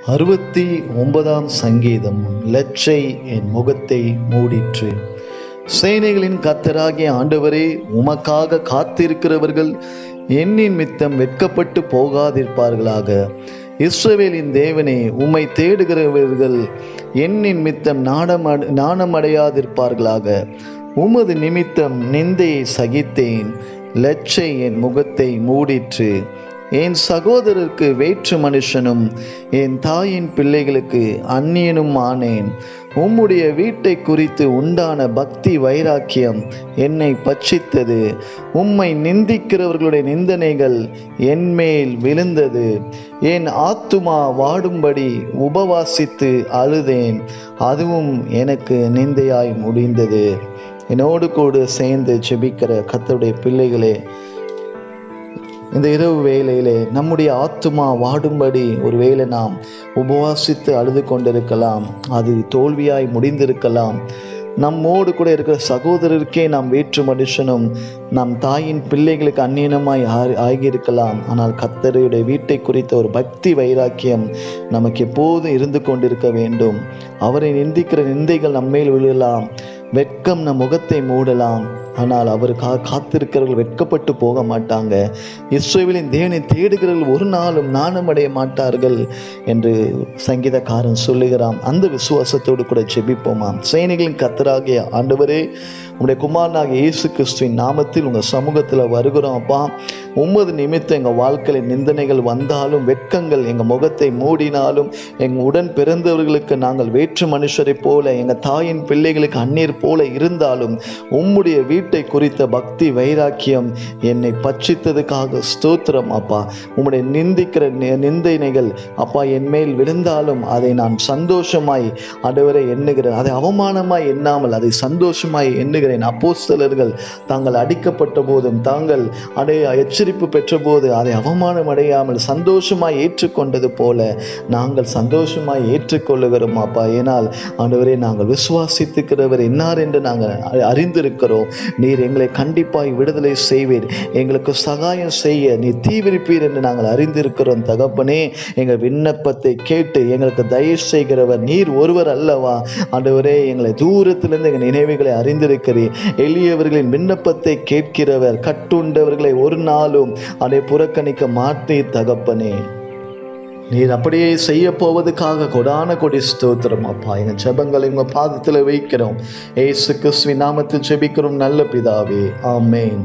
69ஆம் சங்கீதம். லெச்சை என் முகத்தை மூடிற்று. சேனைகளின் கர்த்தராகிய ஆண்டவரே, உமக்காக காத்திருக்கிறவர்கள் என்னின் மித்தம் வெட்கப்பட்டு போகாதிருப்பார்களாக. இஸ்ரவேலின் தேவனே, உம்மை தேடுகிறவர்கள் என்னின் மித்தம் நாணமடையாதிருப்பார்களாக. உமது நிமித்தம் நிந்தையை சகித்தேன். லெச்சை என் முகத்தை மூடிற்று. என் சகோதரருக்கு வேற்று மனுஷனும் என் தாயின் பிள்ளைகளுக்கு அந்நியனும் ஆனேன். உம்முடைய வீட்டை குறித்து உண்டான பக்தி வைராக்கியம் என்னை பட்சித்தது. உம்மை நிந்திக்கிறவர்களுடைய நிந்தனைகள் என்மேல் விழுந்தது. என் ஆத்துமா வாடும்படி உபவாசித்து அழுதேன், அதுவும் எனக்கு நிந்தையாய் முடிந்தது. என்னோடு கூட சேர்ந்து ஜெபிக்கிற கர்த்தருடைய பிள்ளைகளே, இந்த இரவு வேளையிலே நம்முடைய ஆத்துமா வாடும்படி ஒருவேளை நாம் உபவாசித்து அழுது கொண்டிருக்கலாம். அது தோல்வியாய் முடிந்திருக்கலாம். நம்மோடு கூட இருக்கிற சகோதரருக்கே நாம் வேற்று மனுஷனும் நம் தாயின் பிள்ளைகளுக்கு அந்நியனமாய் ஆகியிருக்கலாம். ஆனால் கர்த்தருடைய வீட்டை குறித்த ஒரு பக்தி வைராக்கியம் நமக்கு எப்போதும் இருந்து கொண்டிருக்க வேண்டும். அவரை நிந்திக்கிற நிந்தைகள் நம்மேல் விழலாம், வெட்கம் நம் முகத்தை மூடலாம். ஆனால் அவருக்காக காத்திருக்கிறவர்கள் வெட்கப்பட்டு போக மாட்டாங்க. இஸ்ரவேலின் தேவனை தேடுகிறவர்கள் ஒரு நாளும் நாணமடைய மாட்டார்கள் என்று சங்கீதக்காரன் சொல்லுகிறான். அந்த விசுவாசத்தோடு கூட ஜெபிப்போமாம். சேனைகளின் கர்த்தராகிய ஆண்டவரே, உங்களுடைய குமாரனாகிய இயேசு கிறிஸ்துவின் நாமத்தில் உங்கள் சமூகத்தில் வருகிறோம். அப்பா, உமது நிமித்தம் எங்கள் வாழ்க்கையில் நிந்தனைகள் வந்தாலும், வெட்கங்கள் எங்கள் முகத்தை மூடினாலும், எங்கள் உடன் பிறந்தவர்களுக்கு நாங்கள் வேற்று மனுஷரை போல, எங்கள் தாயின் பிள்ளைகளுக்கு அந்நியர் போல இருந்தாலும், உம்முடைய வீட்டை குறித்த பக்தி வைராக்கியம் என்னை பட்சித்ததுக்காக ஸ்தோத்திரம். அப்பா, உம்முடைய நிந்திக்கிற நிந்தனைகள் அப்பா என் மேல் விழுந்தாலும் அதை நான் சந்தோஷமாய் ஆண்டவரை எண்ணுகிறேன். அதை அவமானமாய் எண்ணாமல் அதை சந்தோஷமாய் எண்ணுகிறேன். அப்போஸ்தலர்கள் தாங்கள் அடிக்கப்பட்ட போதும், தாங்கள் எச்சரிப்பு பெற்ற போது அதை அவமானம் அடையாமல் சந்தோஷமாய் ஏற்றுக்கொண்டது போல நாங்கள் சந்தோஷமாய் ஏற்றுக்கொள்ளுகிறோம். அப்பா, ஏனால் ஆண்டவரே, நாங்கள் விசுவாசித்துக்கிறவர் என்னார் என்று நாங்கள் அறிந்திருக்கிறோம். நீர் எங்களை கண்டிப்பாய் விடுதலை செய்வீர், எங்களுக்கு சகாயம் செய்ய நீர் தீவிரிப்பீர் என்று நாங்கள் அறிந்திருக்கிறோம். தகப்பனே, எங்கள் விண்ணப்பத்தை கேட்டு எங்களுக்கு தயவு செய்கிறவர் நீர் ஒருவர் அல்லவா? ஆண்டவரே, எங்களை தூரத்திலிருந்து எங்கள் நினைவுகளை அறிந்திருக்கிறீர். எளியவர்களின் விண்ணப்பத்தை கேட்கிறவர், கட்டுண்டவர்களை ஒரு நாளும் அதை புறக்கணிக்க மாட்டீர். தகப்பனே, நீர் அப்படியே செய்ய போவதுக்காக கொடான கொடி ஸ்தோத்திரம். அப்பா, எங்கள் ஜெபங்களை உங்க பாதத்தில் வைக்கிறோம். இயேசு கிறிஸ்துவின் நாமத்தில் ஜெபிக்கிறோம் நல்ல பிதாவே, ஆமென்.